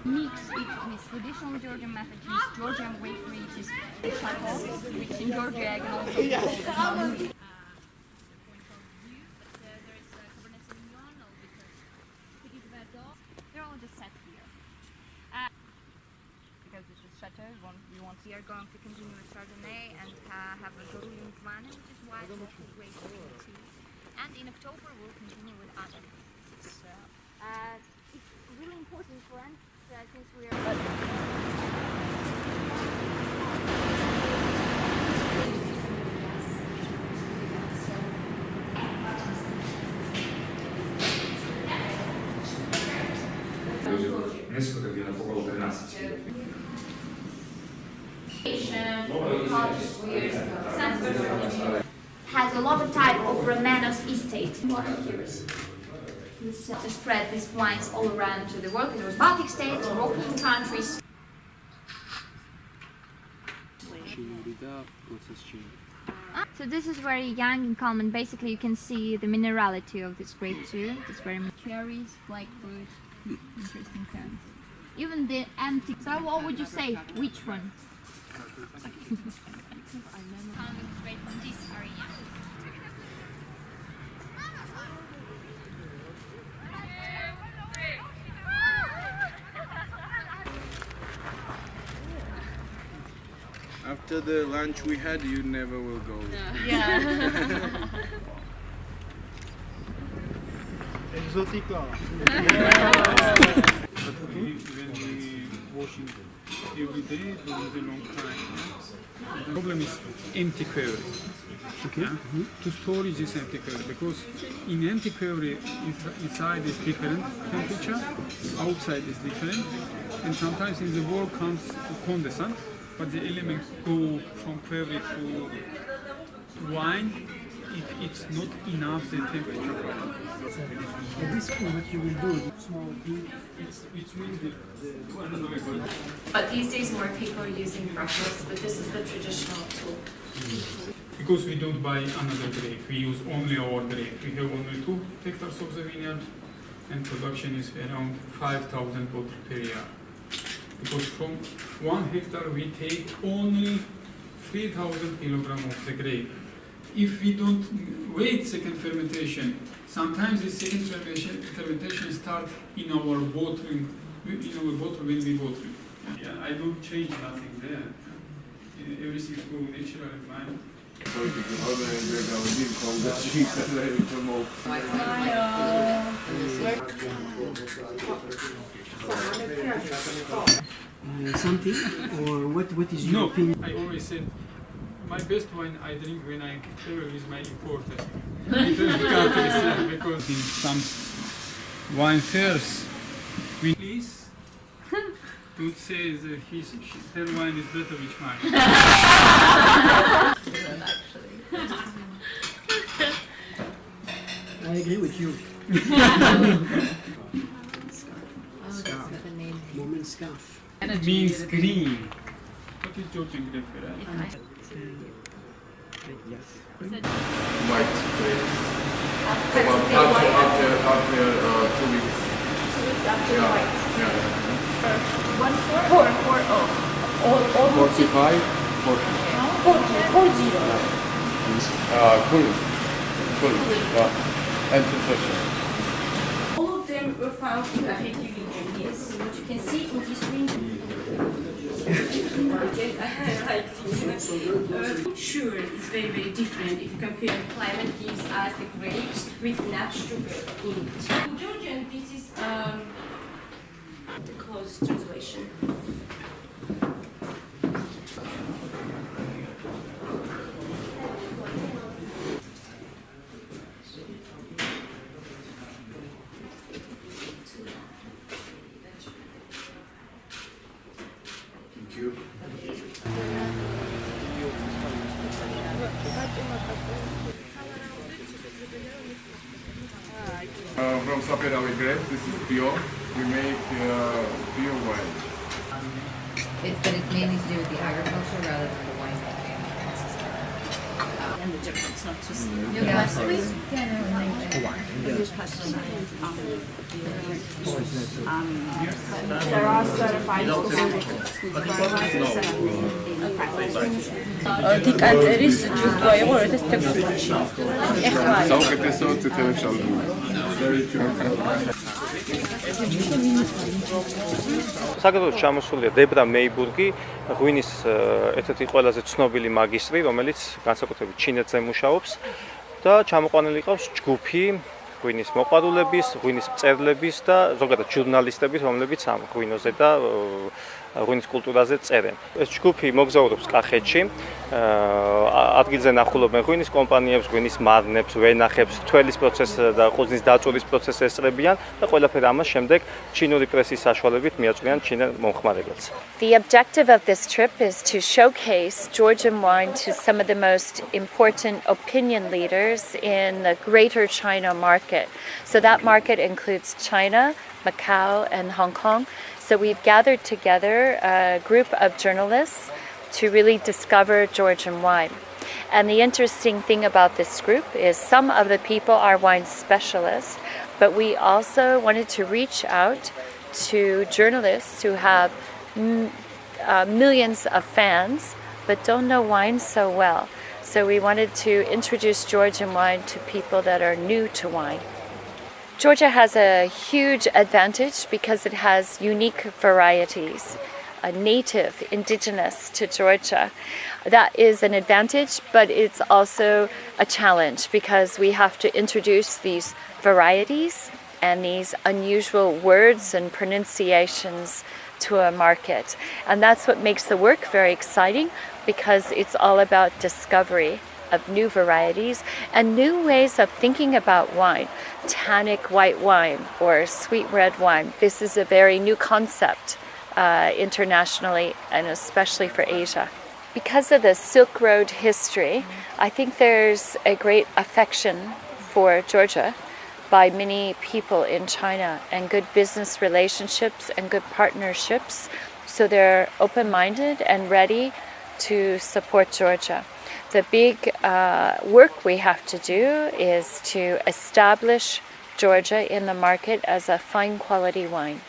mix it with traditional Georgian method, Georgian bakery, which is charcoal, which in Georgia I can also they're all just set here. Because this is chateau, we are going to continue with Chardonnay and have a jourdain, which is white local grape tea. And in October we'll continue with other. It's really important for us since we are. Neskолько где-то около 13. Has a lot of type of Romanos estate. To spread these wines all around to the world. It was Baltic states, European countries. So this is very young and calm, and basically you can see the minerality of this grape too. It's very cherries, black fruit, interesting terms. Even the empty. So what would you say? Which one? Coming straight from this area. After the lunch we had, you never will go. Yeah. Exotica. When we washing every day, there is a long time. The problem is empty quarry. Okay. To storage this empty quarry, because in empty quarry inside is different temperature, outside is different, and sometimes in the wall comes condensate, but the elements go from quarry to wine if it's not enough the temperature for it. At this point, what you will do is small thing. It's really But these days more people are using brushes, but this is the traditional tool. Because we don't buy another grape, we use only our grape. We have only 2 hectares of the vineyard, and production is around 5,000 bottles per year. Because from 1 hectare we take only 3,000 kilograms of the grape. If we don't wait second fermentation, sometimes the second fermentation starts in our bottling, when we bottle. Yeah, I don't change nothing there. Everything go natural and fine. Something, or what is your opinion? I always said my best wine I drink when I travel with my importer. Because in some wine fairs, we please don't say that her wine is better which mine. I agree with you. Scarf. Moment scarf. It means green. What is Georgian grape? Yes. White grapes. After 2 weeks. 2 weeks after Yeah. white. Yeah. 1-4 45, 40. 40. Cool. And professional. All of them were found in African region, yes. What you can see in this region. Sure, it's very, very different if you compare. Climate gives us the grapes with enough sugar in it. In Georgian, this is the closest translation. From Saperawi grapes, this is pure. We make pure wine. But it's mainly to do with the agriculture rather than the wine making. And the difference, not just... Yes, please. There are certified დიკანტერის ჯგუფი იყო 2016 წელს. ეხლა საუკეთესო წითელი შალდები. საქართველოს ჩამოსულია დებრა მეიბურგი, ღვინის ერთ-ერთი ყველაზე ცნობილი მაგისტრი, რომელიც განსაკუთრებით ჩინეთზე მუშაობს და ჩამოყვანილი ყავს ჯგუფი ღვინის მოყვარულების, ღვინის მწერლების და ზოგადად ჟურნალისტების, რომლებიც ამ ღვინოზე და ღვინის კულტურაზე წერენ. ეს ჯგუფი მოგზაურობს კახეთში, ადგილზე ნახულობენ ღვინის კომპანიებს, ღვინის მარნებს, ვენახებს, თველის პროცესს და ყურძნის დაწურის პროცესს ესწრებიან და ყველაფერი ამას შემდეგ ჩინური პრესის საშუალებით მიაწვდიან ჩინელ მომხმარებელს. The objective of this trip is to showcase Georgian wine to some of the most important opinion leaders in the greater China market. So that market includes China, Macau, and Hong Kong. So we've gathered together a group of journalists to really discover Georgian wine. And the interesting thing about this group is some of the people are wine specialists, but we also wanted to reach out to journalists who have millions of fans but don't know wine so well. So we wanted to introduce Georgian wine to people that are new to wine. Georgia has a huge advantage because it has unique varieties, native, indigenous to Georgia. That is an advantage, but it's also a challenge because we have to introduce these varieties and these unusual words and pronunciations to a market. And that's what makes the work very exciting because it's all about discovery of new varieties and new ways of thinking about wine. Tannic white wine or sweet red wine. This is a very new concept internationally and especially for Asia. Because of the Silk Road history, I think there's a great affection for Georgia by many people in China and good business relationships and good partnerships. So they're open-minded and ready to support Georgia. The big work we have to do is to establish Georgia in the market as a fine quality wine.